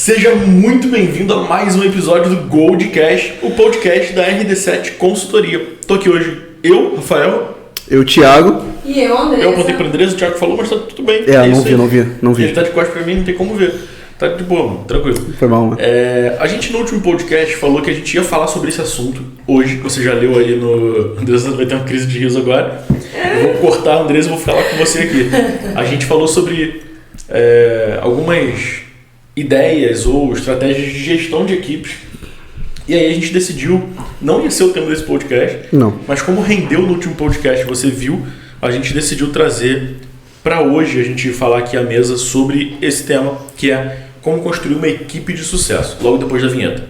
Seja muito bem-vindo a mais um episódio do Goldcast, o podcast da RD7 Consultoria. Tô aqui hoje, eu, Rafael. Eu, Thiago. E eu, Andressa. Eu apontei pra Andressa, o Thiago falou, mas tá tudo bem. Não vi. Ele tá de costas pra mim, não tem como ver. Tá de boa, mano, tranquilo. Foi mal, mano. A gente no último podcast falou que a gente ia falar sobre esse assunto. Hoje, você já leu aí no... Andressa vai ter uma crise de riso agora. Eu vou cortar a Andressa e vou falar com você aqui. A gente falou sobre algumas ideias ou estratégias de gestão de equipes. E aí a gente decidiu, não ia ser o tema desse podcast, não. Mas como rendeu no último podcast, você viu, a gente decidiu trazer para hoje a gente falar aqui à mesa sobre esse tema, que é como construir uma equipe de sucesso, logo depois da vinheta.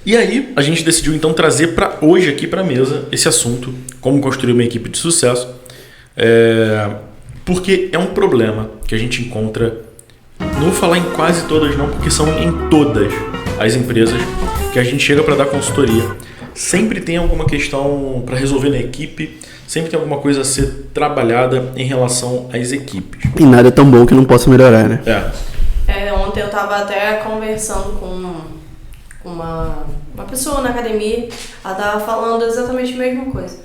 E aí, a gente decidiu então trazer para hoje aqui para a mesa esse assunto, como construir uma equipe de sucesso, porque é um problema que a gente encontra, não vou falar em quase todas não, porque são em todas as empresas que a gente chega para dar consultoria. Sempre tem alguma questão para resolver na equipe, sempre tem alguma coisa a ser trabalhada em relação às equipes. E nada é tão bom que não possa melhorar, né? Ontem eu estava até conversando com uma pessoa na academia, ela estava falando exatamente a mesma coisa.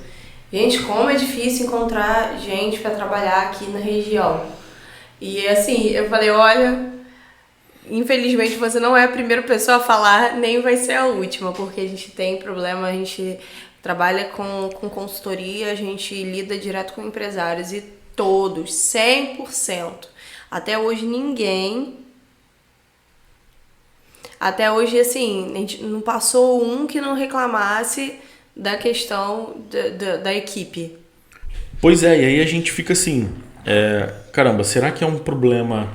Gente, como é difícil encontrar gente para trabalhar aqui na região. E assim, eu falei, olha, infelizmente você não é a primeira pessoa a falar, nem vai ser a última, porque a gente tem problema, a gente trabalha com consultoria, a gente lida direto com empresários e todos, 100%. Até hoje, assim, a gente não passou um que não reclamasse da questão da equipe. Pois é, e aí a gente fica assim, caramba, será que é um problema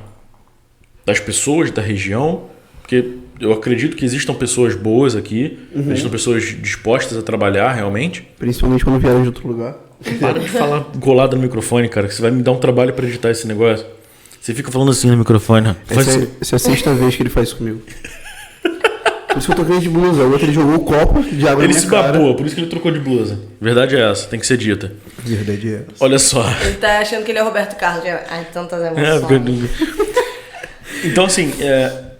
das pessoas da região? Porque eu acredito que existam pessoas boas aqui, existam pessoas dispostas a trabalhar realmente. Principalmente quando vieram de outro lugar. Para de falar colado no microfone, cara, que você vai me dar um trabalho para editar esse negócio. Você fica falando assim no microfone. Essa é a sexta vez que ele faz isso comigo. Por isso que eu tô de blusa. O outro ele jogou o copo de água ele na minha se cara. babou, por isso que ele trocou de blusa. Verdade é essa, tem que ser dita. Verdade é essa. Olha só. Ele tá achando que ele é Roberto Carlos. Ai, tantas emoções. Então, assim,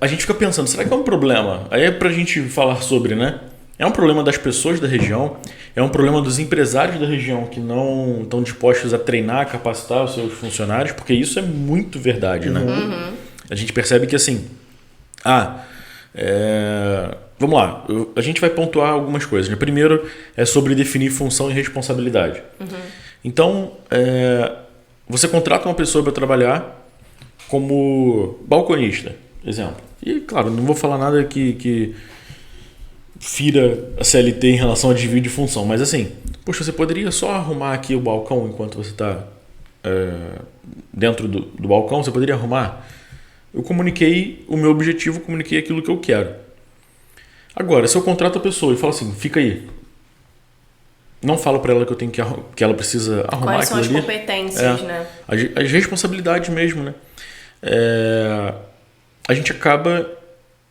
a gente fica pensando, será que é um problema? Aí é pra gente falar sobre, né? É um problema das pessoas da região, é um problema dos empresários da região que não estão dispostos a treinar, capacitar os seus funcionários, porque isso é muito verdade, né? A gente percebe que, assim, vamos lá, a gente vai pontuar algumas coisas, né? Primeiro é sobre definir função e responsabilidade. Então, você contrata uma pessoa para trabalhar como balconista, exemplo. E, claro, não vou falar nada que fira a CLT em relação a desvio de função, mas assim, poxa, você poderia só arrumar aqui o balcão enquanto você está dentro do balcão, você poderia arrumar? Eu comuniquei o meu objetivo, comuniquei aquilo que eu quero. Agora, se eu contrato a pessoa e falo assim, fica aí, não falo para ela que eu tenho que ela precisa arrumar quais são aquilo as ali. competências, né? As responsabilidades mesmo, né? A gente acaba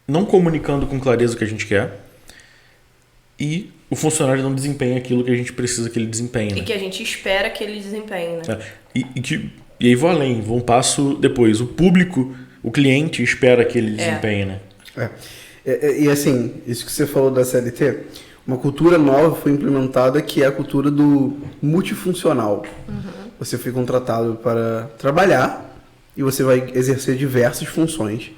não comunicando com clareza o que a gente quer e o funcionário não desempenha aquilo que a gente precisa que ele desempenhe. E que a gente espera que ele desempenhe, né? E aí vou além, vou um passo depois. O público, o cliente espera que ele desempenhe, né? E assim, isso que você falou da CLT, uma cultura nova foi implementada que é a cultura do multifuncional. Você foi contratado para trabalhar e você vai exercer diversas funções.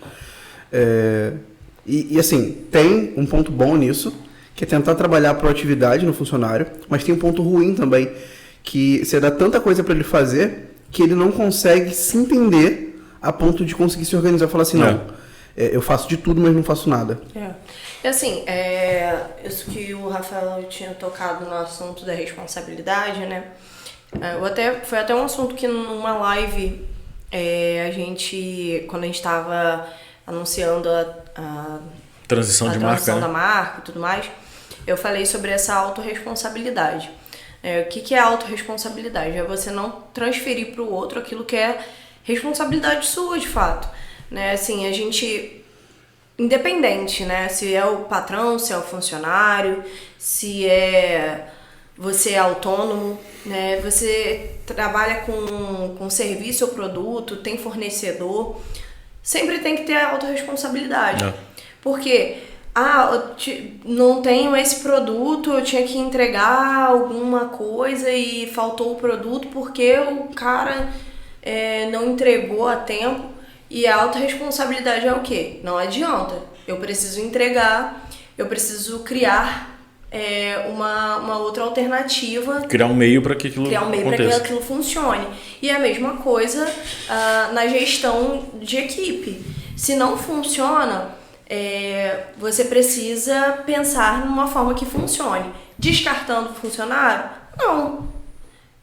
E assim, tem um ponto bom nisso, que é tentar trabalhar a proatividade no funcionário, mas tem um ponto ruim também, que você dá tanta coisa para ele fazer que ele não consegue se entender a ponto de conseguir se organizar e falar assim, eu faço de tudo, mas não faço nada. E assim, isso que o Rafael tinha tocado no assunto da responsabilidade, né? Foi até um assunto que numa live, quando a gente estava anunciando a transição da marca e tudo mais, eu falei sobre essa autorresponsabilidade. O que é autorresponsabilidade? É você não transferir para o outro aquilo que é responsabilidade sua, de fato. Né? Assim, a gente, independente, né? Se é o patrão, se é o funcionário, se é você é autônomo, né? Você trabalha com serviço ou produto, tem fornecedor, sempre tem que ter a autorresponsabilidade. Porque, não tenho esse produto, eu tinha que entregar alguma coisa e faltou o produto porque o cara não entregou a tempo. E a autorresponsabilidade é o quê? Não adianta. Eu preciso entregar, eu preciso criar uma outra alternativa. Criar um meio para que aquilo aconteça. Para que aquilo funcione. E a mesma coisa na gestão de equipe. Se não funciona, você precisa pensar numa forma que funcione. Descartando o funcionário? Não.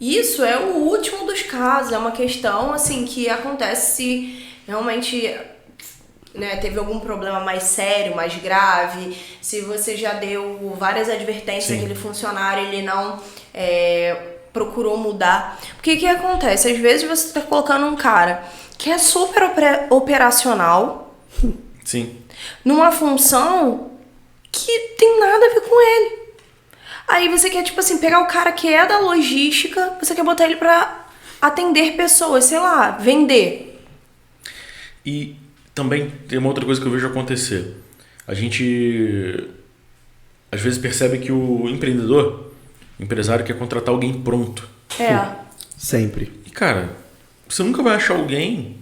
Isso é o último dos casos. É uma questão assim, que acontece se realmente... né, teve algum problema mais sério, mais grave, se você já deu várias advertências àquele funcionário, ele não procurou mudar. Porque o que acontece? Às vezes você está colocando um cara que é super operacional, sim, numa função que tem nada a ver com ele. Aí você quer, tipo assim, pegar o cara que é da logística, você quer botar ele para atender pessoas, sei lá, vender. E também tem uma outra coisa que eu vejo acontecer. A gente às vezes percebe que o empresário quer contratar alguém pronto. Sempre. E cara, você nunca vai achar alguém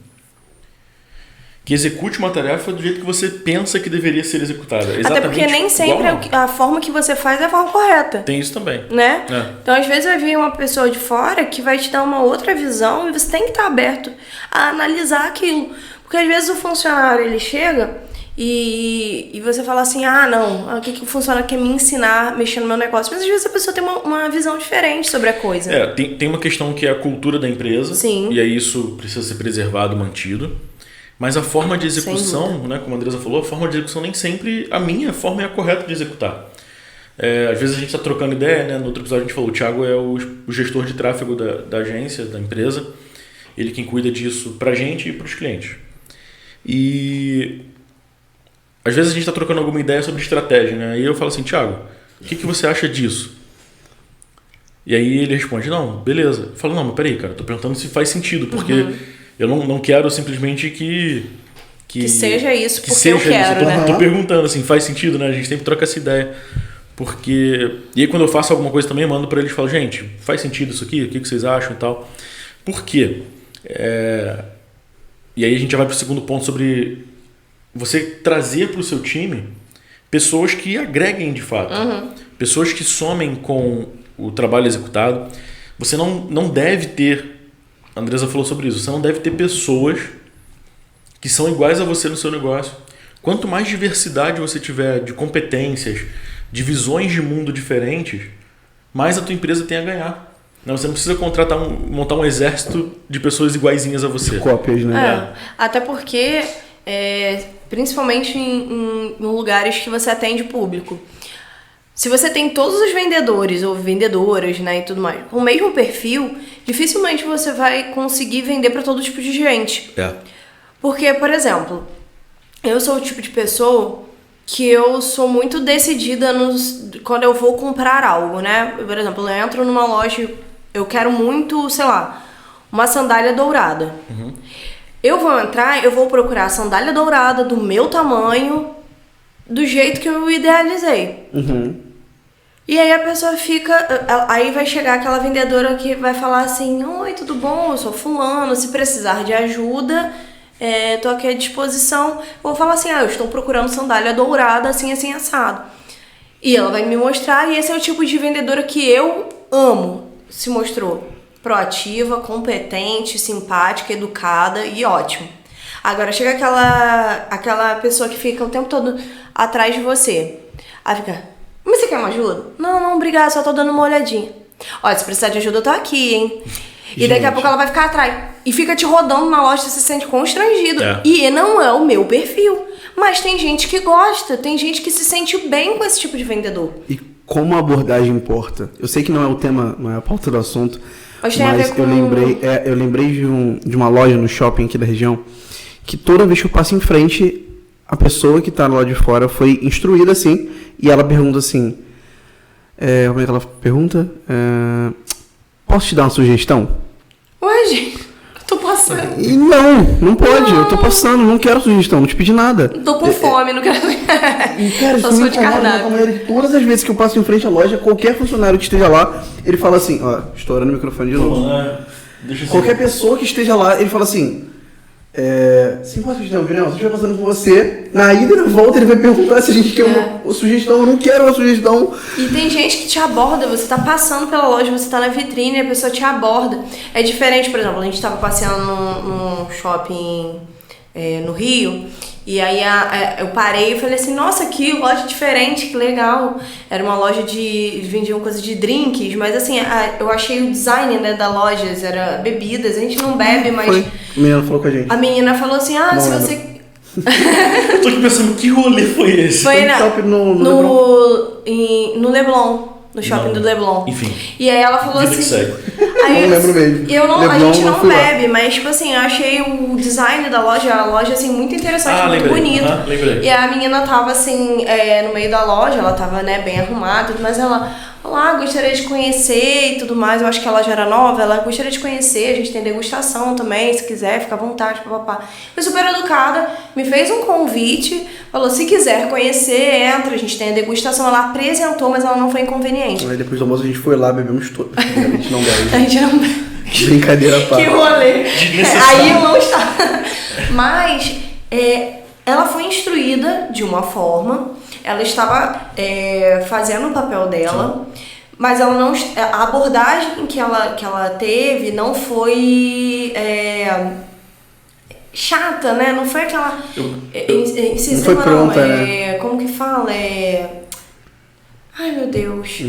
que execute uma tarefa do jeito que você pensa que deveria ser executada. Exatamente. Até porque nem sempre a forma que você faz é a forma correta. Tem isso também. Né? Então, às vezes, vai vir uma pessoa de fora que vai te dar uma outra visão e você tem que estar aberto a analisar aquilo. Porque, às vezes, o funcionário, ele chega e você fala assim, não, o que o funcionário quer me ensinar a mexer no meu negócio? Mas, às vezes, a pessoa tem uma visão diferente sobre a coisa. Tem uma questão que é a cultura da empresa. Sim. E aí isso precisa ser preservado, mantido. Mas a forma de execução, né, como a Andresa falou, a forma de execução nem sempre a minha forma é a correta de executar. Às vezes a gente está trocando ideia, né? No outro episódio a gente falou, o Thiago é o gestor de tráfego da agência, da empresa. Ele quem cuida disso para a gente e para os clientes. E às vezes a gente está trocando alguma ideia sobre estratégia, né? E eu falo assim, Thiago, o que você acha disso? E aí ele responde, não, beleza. Eu falo, não, mas peraí, cara, tô perguntando se faz sentido, porque eu não quero simplesmente que seja isso, porque seja eu quero, isso. né? Tô perguntando, assim, faz sentido, né? A gente sempre troca essa ideia. Porque... E aí quando eu faço alguma coisa também, eu mando para eles e falo, gente, faz sentido isso aqui? O que vocês acham e tal? Por quê? E aí a gente já vai para o segundo ponto sobre você trazer para o seu time pessoas que agreguem de fato. Pessoas que somem com o trabalho executado. Você não deve ter... A Andresa falou sobre isso. Você não deve ter pessoas que são iguais a você no seu negócio. Quanto mais diversidade você tiver de competências, de visões de mundo diferentes, mais a tua empresa tem a ganhar. Você não precisa montar um exército de pessoas iguaizinhas a você. Cópias, né? Até porque, principalmente em lugares que você atende público, se você tem todos os vendedores ou vendedoras, né, e tudo mais, com o mesmo perfil, dificilmente você vai conseguir vender para todo tipo de gente. Porque, por exemplo, eu sou o tipo de pessoa que eu sou muito decidida quando eu vou comprar algo, né? Por exemplo, eu entro numa loja, eu quero muito, sei lá, uma sandália dourada. Eu vou entrar, eu vou procurar a sandália dourada do meu tamanho, do jeito que eu idealizei. E aí a pessoa fica... Aí vai chegar aquela vendedora que vai falar assim, oi, tudo bom? Eu sou fulano, se precisar de ajuda, tô aqui à disposição. Eu vou falar assim, eu estou procurando sandália dourada, assim, assim, assado. E ela vai me mostrar, e esse é o tipo de vendedora que eu amo. Se mostrou proativa, competente, simpática, educada e ótimo. Agora chega aquela pessoa que fica o tempo todo atrás de você. Aí fica... Mas você quer uma ajuda? Não, obrigado, só tô dando uma olhadinha. Olha, se precisar de ajuda, eu tô aqui, hein? E daqui a pouco ela vai ficar atrás. E fica te rodando na loja, você se sente constrangido. E não é o meu perfil. Mas tem gente que gosta, tem gente que se sente bem com esse tipo de vendedor. E como a abordagem importa? Eu sei que não é o tema, não é a pauta do assunto, mas eu lembrei de uma loja no shopping aqui da região, que toda vez que eu passo em frente, a pessoa que tá lá de fora foi instruída assim, e ela pergunta assim, Como é que ela pergunta? Posso te dar uma sugestão? Ué, gente, eu tô passando. E não pode. Eu tô passando, não quero sugestão, não te pedi nada. Tô com fome, não quero. E, cara, Só isso sou me de incomoda, cardápio. todas as vezes que eu passo em frente à loja, qualquer funcionário que esteja lá, ele fala assim, ó, estourando o microfone de novo. Deixa eu Qualquer pessoa que esteja lá, ele fala assim, se posso te dar uma opinião, se eu estiver passando com você, na ida e na volta ele vai perguntar se a gente quer uma sugestão, eu não quero uma sugestão. E tem gente que te aborda, você tá passando pela loja, você tá na vitrine e a pessoa te aborda. É diferente, por exemplo, a gente tava passeando num shopping no Rio, e aí eu parei e falei assim, nossa, que loja diferente, que legal. Era uma loja vendiam coisa de drinks, mas assim, eu achei o design, né, da loja, era bebidas, a gente não bebe, mas... Foi. A menina falou com a gente. A menina falou assim, se você... Eu tô aqui pensando, que rolê foi esse? Foi no Leblon. No shopping do Leblon. Enfim. E aí ela falou Vida que assim... segue. Aí, não lembro mesmo. A gente não bebe, mas tipo assim, eu achei o design da loja, a loja assim, muito interessante, muito bonita. Lembrei. E a menina tava assim, no meio da loja, ela tava, né, bem arrumada, mas ela, olá, gostaria de conhecer e tudo mais. Eu acho que a loja era nova, ela gostaria de conhecer, a gente tem degustação também, se quiser, fica à vontade, papapá. Foi super educada, me fez um convite, falou, se quiser conhecer, entra, a gente tem a degustação. Ela apresentou, mas ela não foi inconveniente. Aí depois do almoço a gente foi lá, bebemos tudo. A gente não bebe. A gente não Brincadeira, pá. Que rolê. Aí eu não estava. Mas ela foi instruída de uma forma, ela estava fazendo o papel dela, mas ela não, a abordagem que ela teve não foi chata, né? Não foi aquela incisiva, não foi pronta, né? Como que fala? Ai, meu Deus.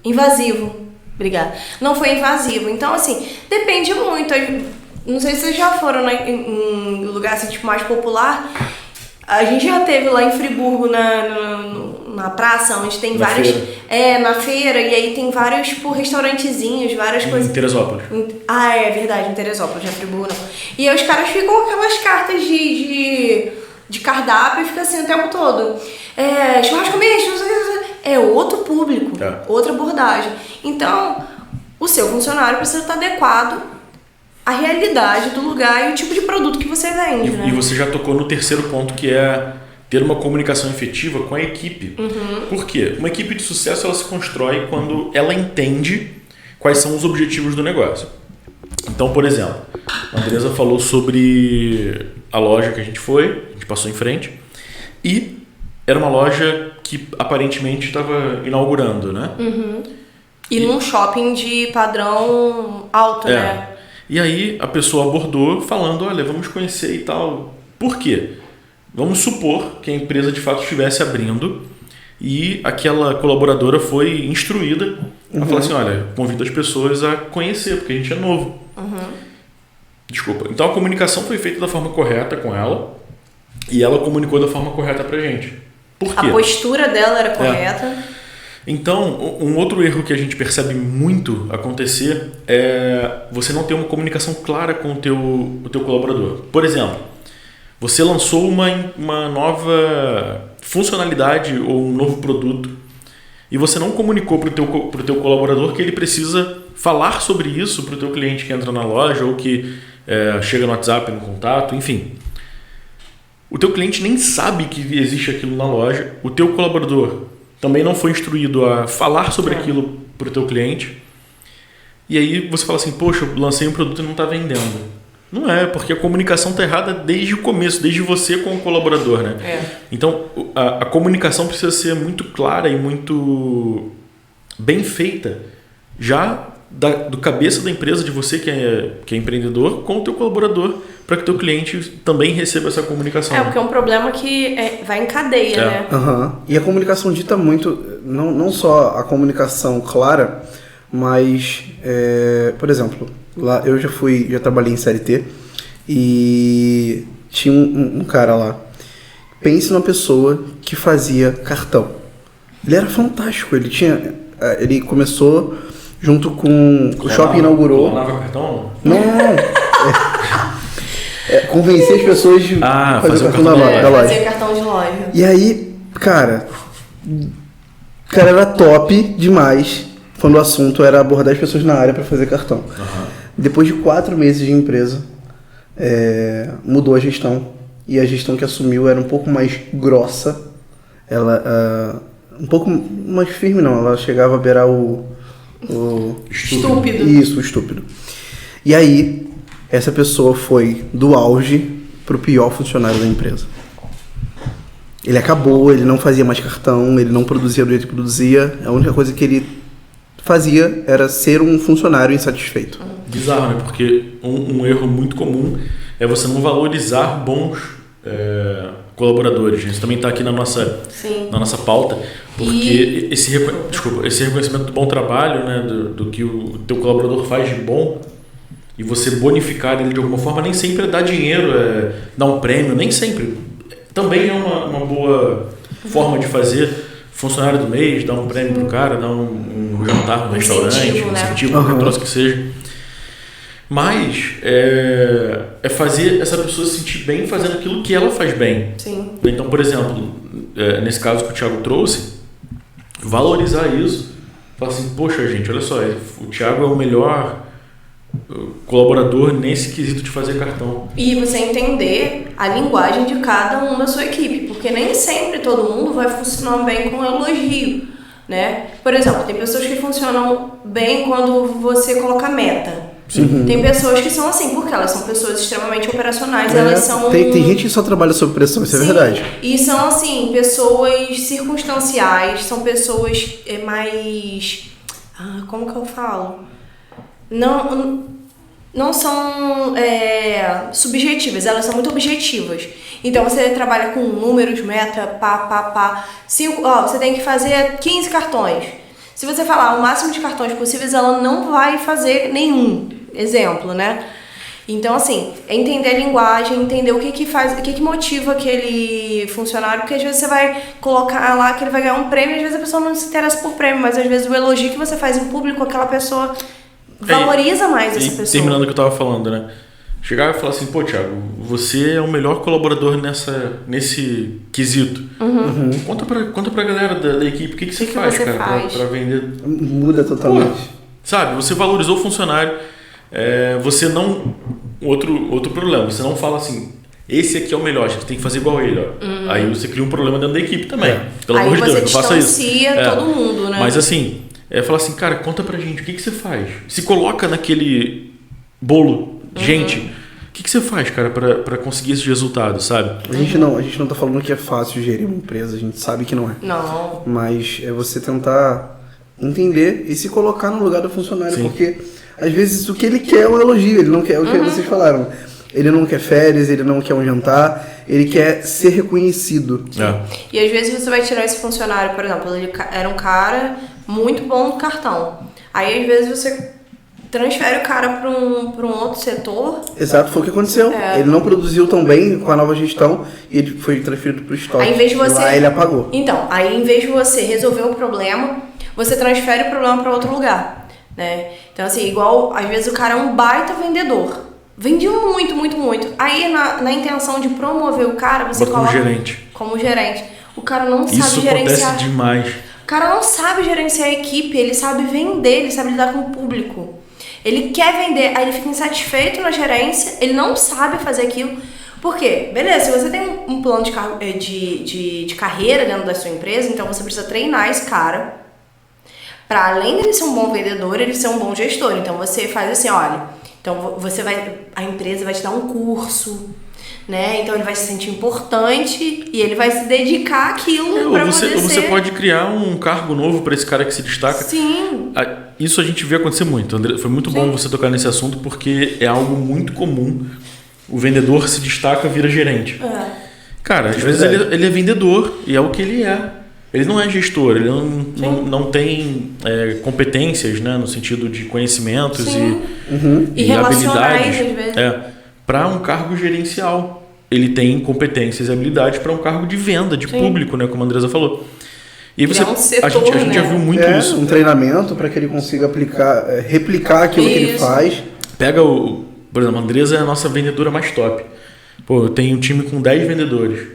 Invasivo. Obrigada. Não foi invasivo. Então, assim, depende muito. Não sei se vocês já foram em lugar assim, tipo, mais popular. A gente já teve lá em Friburgo, na praça, onde tem vários... Feira. Na feira. E aí tem vários, tipo, restaurantezinhos, várias coisas... Em Teresópolis. É verdade, em Teresópolis, já Friburgo não. E aí os caras ficam com aquelas cartas de cardápio e fica assim o tempo todo. Churrasco misto, outro público, outra abordagem. Então, o seu funcionário precisa estar adequado à realidade do lugar e o tipo de produto que você vende, né? E você já tocou no terceiro ponto, que é ter uma comunicação efetiva com a equipe. Por quê? Uma equipe de sucesso ela se constrói quando ela entende quais são os objetivos do negócio. Então, por exemplo, a Andresa falou sobre a loja que a gente passou em frente, e era uma loja que aparentemente estava inaugurando, né? E num shopping de padrão alto, né? E aí a pessoa abordou falando, olha, vamos conhecer e tal. Por quê? Vamos supor que a empresa de fato estivesse abrindo e aquela colaboradora foi instruída a falar assim, olha, convido as pessoas a conhecer, porque a gente é novo. Desculpa. Então a comunicação foi feita da forma correta com ela e ela comunicou da forma correta pra gente. Por quê? A postura dela era correta. Então, um outro erro que a gente percebe muito acontecer é você não ter uma comunicação clara com o teu colaborador. Por exemplo, você lançou uma nova funcionalidade ou um novo produto e você não comunicou para o teu colaborador que ele precisa falar sobre isso para o teu cliente que entra na loja ou que chega no WhatsApp, no contato, enfim. O teu cliente nem sabe que existe aquilo na loja, o teu colaborador também não foi instruído a falar sobre aquilo para o teu cliente. E aí você fala assim, poxa, eu lancei um produto e não está vendendo. Não é, porque a comunicação está errada desde o começo, desde você com o colaborador, né? Então, a comunicação precisa ser muito clara e muito bem feita, já do cabeça da empresa, de você que é empreendedor, com o teu colaborador, para que o teu cliente também receba essa comunicação. Porque é um problema que vai em cadeia, né? E a comunicação dita muito, não só a comunicação clara, mas, por exemplo, lá eu já trabalhei em CLT e tinha um cara lá. Pense numa pessoa que fazia cartão. Ele era fantástico, ele começou junto com o shopping inaugurou. Clonava cartão? Não. Convencer as pessoas de fazer o cartão da loja. Fazer cartão de loja. E aí, cara, O cara era top demais quando o assunto era abordar as pessoas na área para fazer cartão. Uhum. Depois de 4 meses de empresa, mudou a gestão. E a gestão que assumiu era um pouco mais grossa. Ela, um pouco mais firme, não. Ela chegava a beirar o Estúpido. Isso, o estúpido. E aí, essa pessoa foi do auge pro pior funcionário da empresa. Ele acabou, ele não fazia mais cartão, ele não produzia do jeito que produzia. A única coisa que ele fazia era ser um funcionário insatisfeito. Bizarro, né? Porque um erro muito comum é você não valorizar bons colaboradores. Isso também está aqui na nossa pauta, porque esse reconhecimento do bom trabalho, né, do que o teu colaborador faz de bom, e você bonificar ele de alguma forma, nem sempre é dar dinheiro, dar um prêmio, nem sempre. Também é uma boa forma de fazer. Funcionário do mês, dar um prêmio pro cara, dar um jantar no restaurante, um incentivo, qualquer troço que seja. Mas é fazer essa pessoa se sentir bem fazendo aquilo que ela faz bem. Sim. Então, por exemplo, nesse caso que o Thiago trouxe, valorizar isso. Falar assim, poxa gente, olha só, o Thiago é o melhor colaborador nesse quesito de fazer cartão. E você entender a linguagem de cada um da sua equipe, porque nem sempre todo mundo vai funcionar bem com elogio, né? Por exemplo, tem pessoas que funcionam bem quando você coloca meta. Sim. Tem pessoas que são assim, porque elas são pessoas extremamente operacionais, elas são... Tem gente que só trabalha sob pressão, isso é verdade. E são, assim, pessoas circunstanciais, são pessoas mais... como que eu falo? Não são subjetivas, elas são muito objetivas. Então você trabalha com números, meta, pá. Você tem que fazer 15 cartões. Se você falar o máximo de cartões possíveis, ela não vai fazer nenhum. Exemplo, né? Então, assim, é entender a linguagem, entender o que motiva aquele funcionário, porque às vezes você vai colocar lá que ele vai ganhar um prêmio, às vezes a pessoa não se interessa por prêmio, mas às vezes o elogio que você faz em público, aquela pessoa valoriza mais essa pessoa. Terminando o que eu tava falando, né? Chegar e falar assim, pô, Thiago, você é o melhor colaborador nesse quesito. Uhum. Conta pra galera da equipe, o que você faz, cara, pra vender. Muda totalmente. Pô, sabe, você valorizou o funcionário, você não... Outro problema, você não fala assim, esse aqui é o melhor, a gente tem que fazer igual a ele. Ó. Uhum. Aí você cria um problema dentro da equipe também. Pelo aí amor de Deus, não faça isso. Aí você distancia todo mundo, né? Mas assim, fala assim, cara, conta pra gente, o que você faz? Se coloca naquele bolo, gente, o que você faz, cara, pra conseguir esse resultado, sabe? A gente não tá falando que é fácil gerir uma empresa, a gente sabe que não é. Não. Mas é você tentar entender e se colocar no lugar do funcionário, Sim. porque às vezes o que ele quer é um elogio, ele não quer o que vocês falaram. Ele não quer férias, ele não quer um jantar, ele quer ser reconhecido. E às vezes você vai tirar esse funcionário, por exemplo, ele era um cara muito bom no cartão. Aí às vezes você transfere o cara para um outro setor. Exato, foi o que aconteceu. Ele não produziu tão bem com a nova gestão e ele foi transferido para o estoque. Aí, em vez de você... Lá ele apagou. Então, aí em vez de você resolver o problema, você transfere o problema para outro lugar, né? Então assim, igual às vezes o cara é um baita vendedor. Vende muito, muito, muito. Aí na intenção de promover o cara, você bota coloca como gerente. O cara não sabe Isso gerenciar. Isso acontece demais. O cara não sabe gerenciar a equipe, ele sabe vender, ele sabe lidar com o público. Ele quer vender, aí ele fica insatisfeito na gerência, ele não sabe fazer aquilo. Por quê? Beleza, se você tem um plano de carreira dentro da sua empresa, então você precisa treinar esse cara para, além dele ser um bom vendedor, ele ser um bom gestor. Então você faz assim, olha, então a empresa vai te dar um curso, né? Então ele vai se sentir importante e ele vai se dedicar àquilo para poder Ou você pode criar um cargo novo para esse cara que se destaca. Sim. Isso a gente vê acontecer muito, André. Foi muito bom você tocar nesse assunto porque é algo muito comum. O vendedor se destaca, vira gerente. Cara, às vezes ele é vendedor e é o que ele é. Ele não é gestor, ele não tem competências, né, no sentido de conhecimentos e habilidades para um cargo gerencial. Ele tem competências e habilidades para um cargo de venda, de público, né, como a Andresa falou. E você, setor, a gente já viu muito isso. Um treinamento para que ele consiga replicar aquilo que ele faz. Pega por exemplo, a Andresa é a nossa vendedora mais top. Pô, eu tenho um time com 10 vendedores.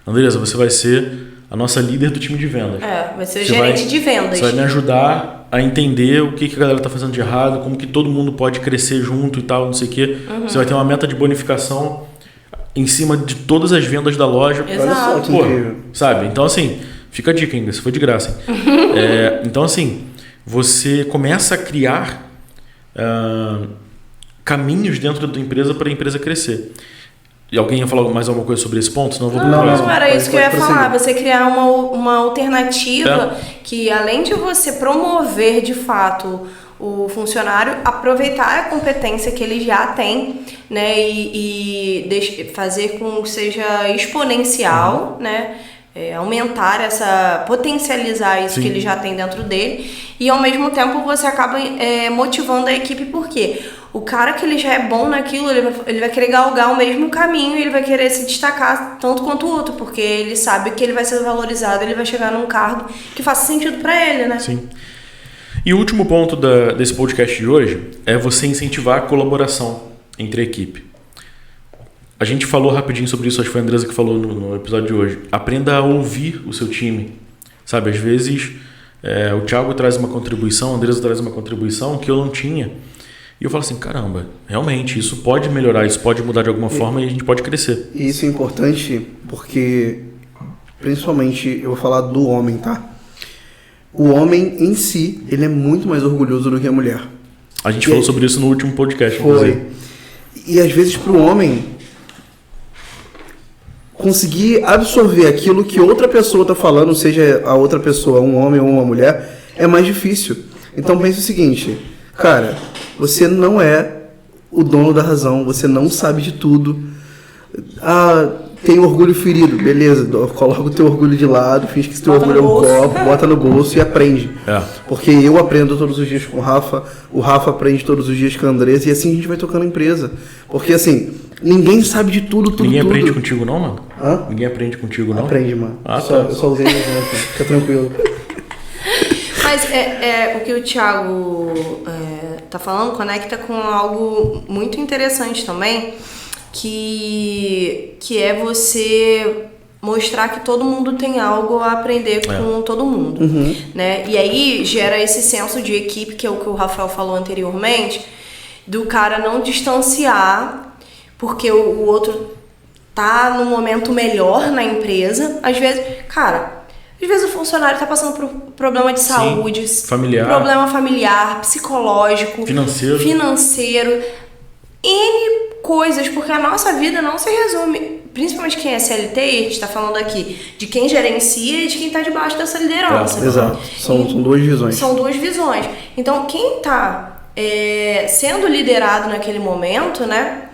Andresa, você vai ser a nossa líder do time de vendas. Vai ser o gerente de vendas. Você vai me ajudar a entender o que a galera tá fazendo de errado, como que todo mundo pode crescer junto e tal, não sei o quê. Você vai ter uma meta de bonificação em cima de todas as vendas da loja. Exato. Olha só que incrível. Sabe? Então, assim, fica a dica ainda, se foi de graça. Então, assim, você começa a criar caminhos dentro da tua empresa para a empresa crescer. E alguém ia falar mais alguma coisa sobre esse ponto? Senão eu vou pro próximo. Não, era isso que eu ia falar. Você criar uma alternativa que, além de você promover de fato o funcionário, aproveitar a competência que ele já tem, né, e fazer com que seja exponencial, né, aumentar potencializar isso que ele já tem dentro dele, e ao mesmo tempo você acaba motivando a equipe, porque o cara que ele já é bom naquilo, ele vai querer galgar o mesmo caminho e ele vai querer se destacar tanto quanto o outro, porque ele sabe que ele vai ser valorizado, ele vai chegar num cargo que faça sentido para ele, né? Sim. E o último ponto desse podcast de hoje é você incentivar a colaboração entre a equipe. A gente falou rapidinho sobre isso, acho que foi a Andresa que falou no episódio de hoje. Aprenda a ouvir o seu time. Sabe, às vezes o Thiago traz uma contribuição, a Andresa traz uma contribuição que eu não tinha. E eu falo assim, caramba, realmente, isso pode melhorar, isso pode mudar de alguma forma e a gente pode crescer. E isso é importante porque, principalmente, eu vou falar do homem, tá? O homem em si, ele é muito mais orgulhoso do que a mulher. A gente falou sobre isso no último podcast. Foi. E às vezes pro homem conseguir absorver aquilo que outra pessoa tá falando, seja a outra pessoa, um homem ou uma mulher, é mais difícil. Então pense o seguinte, cara, você não é o dono da razão, você não sabe de tudo. Tem orgulho ferido, beleza, coloca o teu orgulho de lado, finge que esse teu orgulho é um copo, bota no bolso e aprende. Porque eu aprendo todos os dias com o Rafa aprende todos os dias com a Andresa, e assim a gente vai tocando a empresa. Porque assim, ninguém sabe de tudo. Ninguém aprende contigo não, mano? Hã? Ninguém aprende contigo não? Aprende, mano. Eu só usei exemplo, fica tranquilo. Mas o que o Thiago tá falando conecta com algo muito interessante também, que é você mostrar que todo mundo tem algo a aprender com todo mundo, né? E aí gera esse senso de equipe, que é o que o Rafael falou anteriormente, do cara não distanciar porque o outro tá no momento melhor na empresa. Às vezes o funcionário tá passando por problema de saúde, problema familiar, psicológico, financeiro, N coisas, porque a nossa vida não se resume, principalmente quem é CLT, a gente está falando aqui de quem gerencia e de quem está debaixo dessa liderança. Exato, são duas visões. São duas visões. Então, quem está sendo liderado naquele momento, né?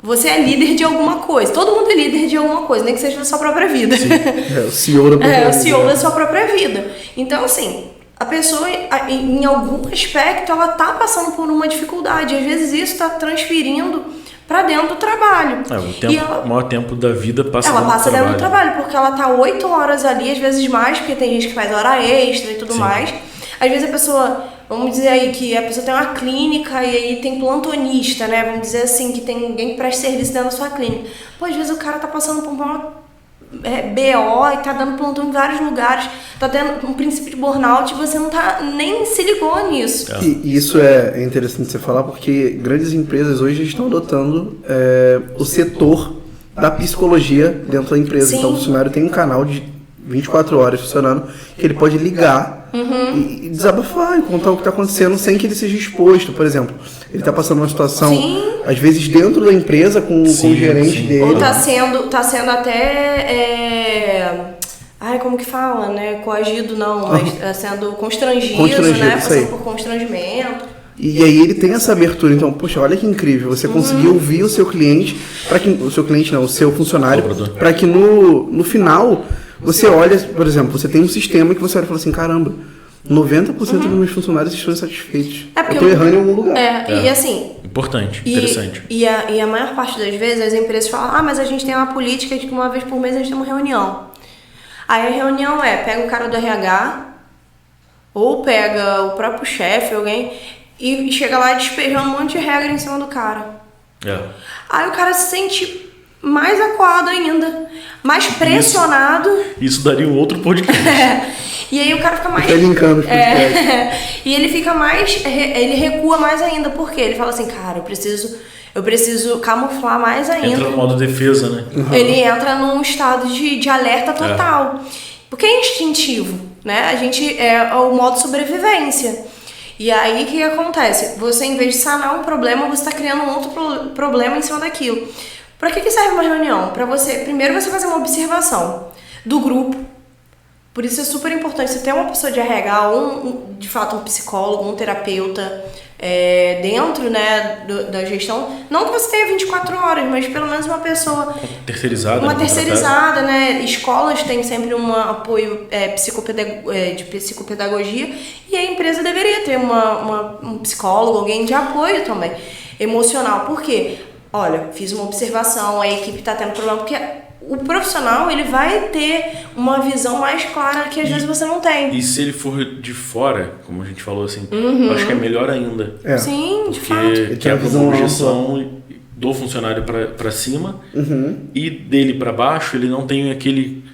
Você é líder de alguma coisa. Todo mundo é líder de alguma coisa, nem que seja da sua própria vida. O CEO da própria vida. O CEO da sua própria vida. Então, assim, a pessoa, em algum aspecto, ela tá passando por uma dificuldade. Às vezes isso está transferindo para dentro do trabalho. O maior tempo da vida passa dentro do trabalho, porque ela tá 8 horas ali, às vezes mais, porque tem gente que faz hora extra e tudo mais. Às vezes a pessoa, vamos dizer aí que a pessoa tem uma clínica e aí tem plantonista, né? Vamos dizer assim, que tem ninguém que presta serviço dentro da sua clínica. Pô, às vezes o cara tá passando por uma BO e tá dando plantão em vários lugares, tá tendo um princípio de burnout e você não nem se ligou nisso. E isso é interessante você falar, porque grandes empresas hoje estão adotando o setor da psicologia dentro da empresa. Sim. Então o funcionário tem um canal de 24 horas funcionando, que ele pode ligar e desabafar e contar o que está acontecendo sem que ele seja exposto. Por exemplo, ele está passando uma situação, às vezes dentro da empresa, com o gerente dele. Ou está sendo até... como que fala, né? Coagido não, mas sendo constrangido, né? Passando por constrangimento. E aí ele tem essa abertura. Então, poxa, olha que incrível. Você conseguiu ouvir o seu cliente, o seu funcionário, para que no final você olha, por exemplo, você tem um sistema que você olha e fala assim, caramba, 90% dos meus funcionários estão insatisfeitos. Eu tô errando em algum lugar. E assim... Importante, interessante. E a maior parte das vezes as empresas falam, mas a gente tem uma política de que uma vez por mês a gente tem uma reunião. Aí a reunião pega o cara do RH, ou pega o próprio chefe, alguém, e chega lá despejando um monte de regra em cima do cara. Aí o cara se sente mais acuado ainda, mais pressionado. Isso daria um outro podcast. E aí o cara fica mais... Fica linkando os podcasts. E ele fica mais... Ele recua mais ainda, porque ele fala assim, cara, eu preciso camuflar mais ainda. Entra no modo defesa, né? Ele entra num estado de alerta total. Porque é instintivo, né? A gente é o modo sobrevivência. E aí o que acontece? Você, em vez de sanar um problema, você está criando um outro problema em cima daquilo. Para que serve uma reunião? Para você, primeiro, você fazer uma observação do grupo. Por isso é super importante você ter uma pessoa de RH, de fato um psicólogo, um terapeuta dentro, né, da gestão. Não que você tenha 24 horas, mas pelo menos uma pessoa... Terceirizada. Uma terceirizada, né? Escolas têm sempre um apoio de psicopedagogia e a empresa deveria ter um psicólogo, alguém de apoio também, emocional. Por quê? Olha, fiz uma observação, a equipe está tendo problema, porque o profissional, ele vai ter uma visão mais clara que às vezes você não tem. E se ele for de fora, como a gente falou assim, eu acho que é melhor ainda. Sim, de fato. Porque quebra uma objeção do funcionário para cima e dele para baixo, ele não tem aquele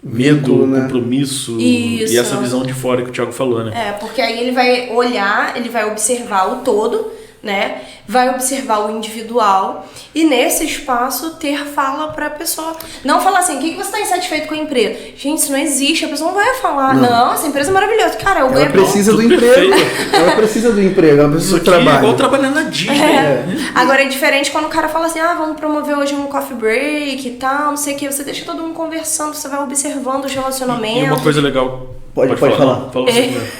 medo, né? Compromisso e essa visão de fora que o Thiago falou, né? Porque aí ele vai olhar, ele vai observar o todo, né? Vai observar o individual e nesse espaço ter fala para a pessoa. Não falar assim, o que você está insatisfeito com a empresa? Gente, isso não existe, a pessoa não vai falar, não essa empresa é maravilhosa. Cara, ela precisa do emprego. Ela precisa do emprego, ela precisa do trabalho. É igual trabalhando na Disney. Agora é diferente quando o cara fala assim, vamos promover hoje um coffee break e tal, não sei o que. Você deixa todo mundo conversando, você vai observando os relacionamentos. E uma coisa legal... Pode falar.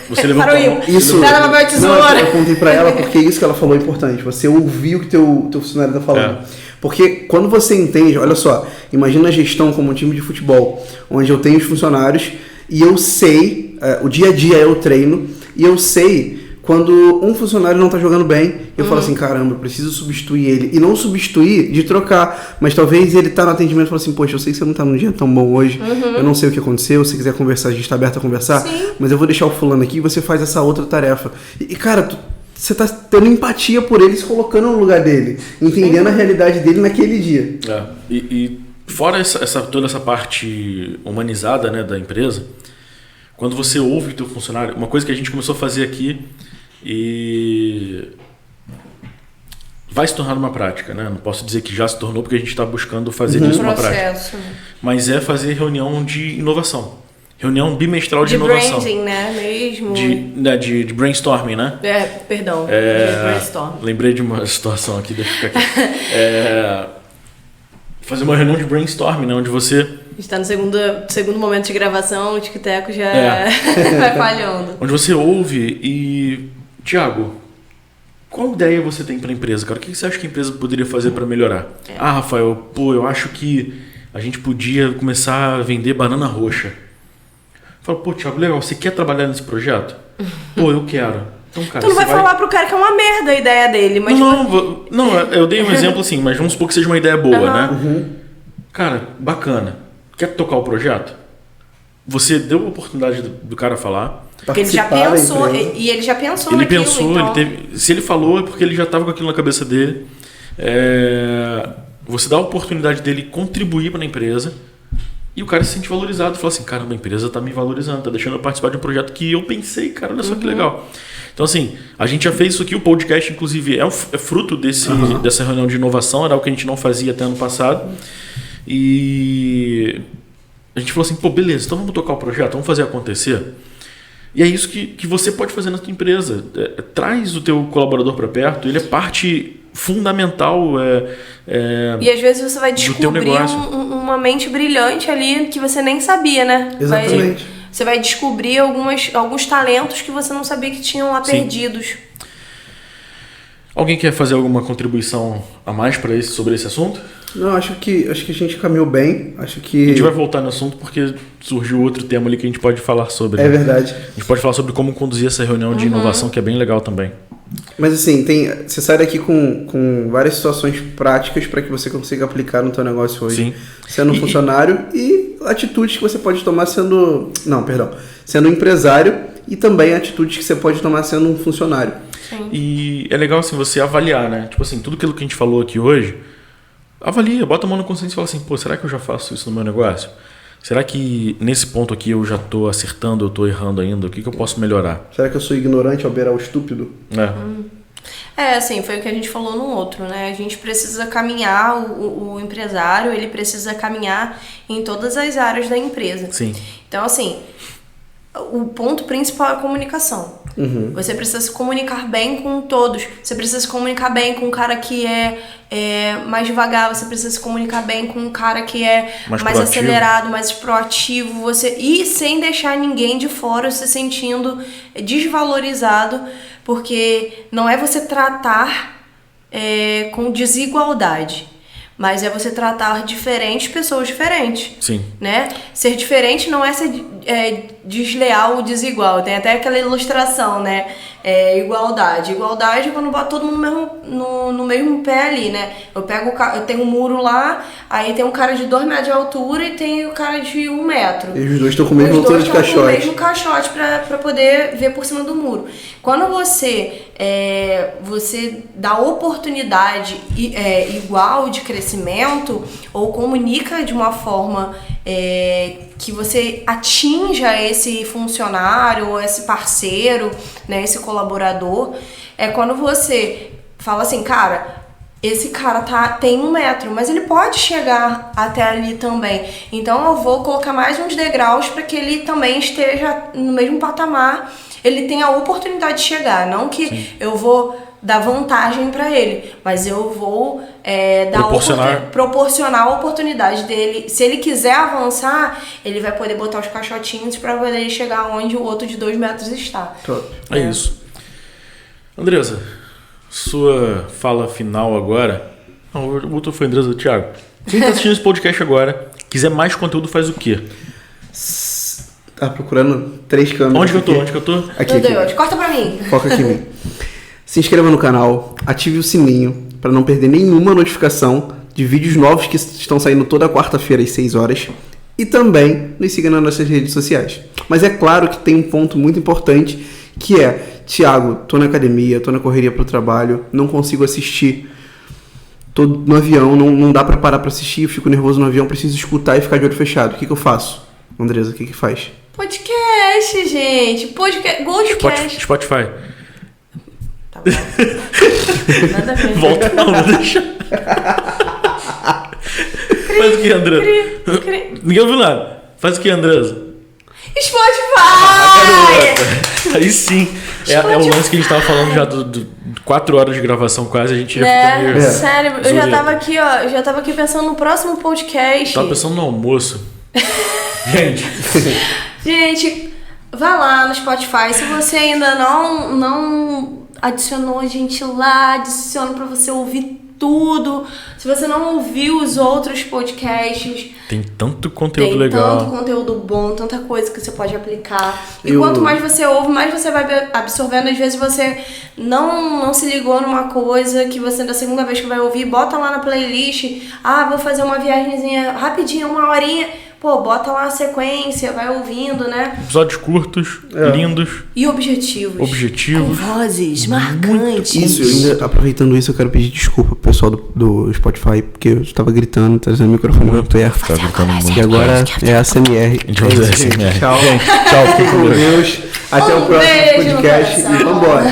Você levantou isso. Nada papel e tesoura. Eu contei pra ela porque isso que ela falou é importante. Você ouvir o que teu funcionário tá falando. Porque quando você entende, olha só, imagina a gestão como um time de futebol, onde eu tenho os funcionários e eu sei, o dia a dia eu treino, e eu sei quando um funcionário não tá jogando bem, eu falo assim, caramba, eu preciso substituir ele. E não substituir de trocar, mas talvez ele tá no atendimento e fala assim, poxa, eu sei que você não tá num dia tão bom hoje, eu não sei o que aconteceu, se quiser conversar, a gente tá aberto a conversar, mas eu vou deixar o fulano aqui e você faz essa outra tarefa. E cara, você tá tendo empatia por ele, se colocando no lugar dele, entendendo a realidade dele naquele dia. E fora toda essa parte humanizada, né, da empresa, quando você ouve o teu funcionário, uma coisa que a gente começou a fazer aqui e vai se tornar uma prática, né? Não posso dizer que já se tornou porque a gente está buscando fazer isso uma prática. Mas é fazer reunião de inovação. Reunião bimestral de inovação. De branding, né? Mesmo. De brainstorming, né? Perdão. De brainstorming. Lembrei de uma situação aqui, deixa eu ficar aqui. Fazer uma reunião de brainstorming, né? Onde você... A gente está no segundo momento de gravação, o tic-tac já vai falhando. Onde você ouve e... Thiago, qual ideia você tem para a empresa, cara? O que você acha que a empresa poderia fazer para melhorar? Rafael, eu acho que a gente podia começar a vender banana roxa. Fala, Thiago, legal, você quer trabalhar nesse projeto? Eu quero. Então, cara, tu não vai falar pro cara que é uma merda a ideia dele, mas... Não, eu dei um exemplo assim, mas vamos supor que seja uma ideia boa, né? Cara, bacana. Quer tocar o projeto? Você deu a oportunidade do cara falar. Porque ele já pensou, e ele já pensou naquilo. Ele pensou, então... se ele falou é porque ele já estava com aquilo na cabeça dele. Você dá a oportunidade dele contribuir para a empresa e o cara se sente valorizado. Fala assim, caramba, a empresa está me valorizando, está deixando eu participar de um projeto que eu pensei, cara, olha só que legal. Então assim, a gente já fez isso aqui, o podcast inclusive é fruto dessa reunião de inovação, era algo que a gente não fazia até ano passado. E a gente falou assim, beleza, então vamos tocar o projeto, vamos fazer acontecer. E é isso que você pode fazer na sua empresa. Traz o teu colaborador para perto, ele é parte fundamental e às vezes você vai descobrir uma mente brilhante ali que você nem sabia, né? Exatamente. Você vai descobrir alguns talentos que você não sabia que tinham lá perdidos. Alguém quer fazer alguma contribuição a mais sobre esse assunto? Não, acho que a gente caminhou bem. Acho que... A gente vai voltar no assunto porque surgiu outro tema ali que a gente pode falar sobre. É verdade. A gente pode falar sobre como conduzir essa reunião de inovação, que é bem legal também. Mas assim, você sai daqui com várias situações práticas para que você consiga aplicar no teu negócio hoje. Sim. Sendo um funcionário e atitudes que você pode tomar sendo um empresário e também atitudes que você pode tomar sendo um funcionário. Sim. E é legal assim você avaliar, né? Tipo assim, tudo aquilo que a gente falou aqui hoje, avalia, bota a mão na consciência e fala assim, pô, será que eu já faço isso no meu negócio? Será que nesse ponto aqui eu já tô acertando, eu tô errando ainda? O que eu posso melhorar? Será que eu sou ignorante ao beirar o estúpido? Assim, foi o que a gente falou no outro, né? A gente precisa caminhar, o empresário, ele precisa caminhar em todas as áreas da empresa. Sim. Então, assim, o ponto principal é a comunicação. Você precisa se comunicar bem com todos. Você precisa se comunicar bem com o cara que é mais devagar. Você precisa se comunicar bem com o cara que é mais acelerado, mais proativo. E sem deixar ninguém de fora se sentindo desvalorizado. Porque não é você tratar com desigualdade. Mas é você tratar pessoas diferentes. Sim. Né? Ser diferente não é ser desleal ou desigual. Tem até aquela ilustração, né? Igualdade. Igualdade é quando bota todo mundo no mesmo pé ali, né? Eu tenho um muro lá, aí tem um cara de 2 metros de altura e tem o cara de 1 metro. E os dois estão com a mesma altura de caixote. Com o mesmo caixote pra poder ver por cima do muro. Quando você dá oportunidade igual de crescimento ou comunica de uma forma que você atinja esse funcionário ou esse parceiro, né, esse colaborador, é quando você fala assim, cara, esse cara tem 1 metro, mas ele pode chegar até ali também. Então eu vou colocar mais uns degraus para que ele também esteja no mesmo patamar, ele tenha a oportunidade de chegar, não que eu vou dar vantagem para ele, mas eu vou proporcionar a oportunidade dele. Se ele quiser avançar, ele vai poder botar os caixotinhos para poder chegar onde o outro de 2 metros está. É isso. Andressa, sua fala final agora. Não, o outro foi Andressa, Thiago. Quem tá assistindo esse podcast agora, quiser mais conteúdo, faz o quê? Tá procurando 3 câmeras. Onde que eu tô? Aqui. Meu Deus, corta pra mim. Foca aqui em mim. Se inscreva no canal, ative o sininho para não perder nenhuma notificação de vídeos novos que estão saindo toda quarta-feira às 6 horas. E também nos siga nas nossas redes sociais. Mas é claro que tem um ponto muito importante, que é, Thiago, tô na academia, tô na correria pro trabalho, não consigo assistir, tô no avião, não dá para parar para assistir, eu fico nervoso no avião, preciso escutar e ficar de olho fechado. O que eu faço? Andressa, o que faz? Podcast, gente. Podcast. Spotify. Tá bom. Nada a ver. Volta não, vou deixar. Faz o que, Andressa? Ninguém ouviu nada. Faz o que, Andressa? Spotify! Aí sim. É o lance que a gente tava falando já de 4 horas de gravação quase, a gente já fica meio... Sério, eu já tava aqui, ó. Eu já tava aqui pensando no próximo podcast. Tava pensando no almoço. Gente, vai lá no Spotify. Se você ainda não adicionou a gente lá, adiciona pra você ouvir tudo. Se você não ouviu os outros podcasts, tem tanto conteúdo legal. Tem tanto conteúdo bom, tanta coisa que você pode aplicar. E quanto mais você ouve, mais você vai absorvendo. Às vezes você não se ligou numa coisa que você, da segunda vez que vai ouvir, bota lá na playlist. Vou fazer uma viagemzinha rapidinho, 1 horinha. Pô, bota lá a sequência, vai ouvindo, né? Episódios curtos, lindos. E objetivos. Com vozes marcantes. Isso, ainda aproveitando isso, eu quero pedir desculpa pro pessoal do Spotify, porque eu estava gritando, trazendo o microfone muito perto. Tá gritando muito. E agora é a ASMR. A gente vai fazer ASMR. Tchau. Tchau, fiquem com Deus. Até o próximo podcast e vambora.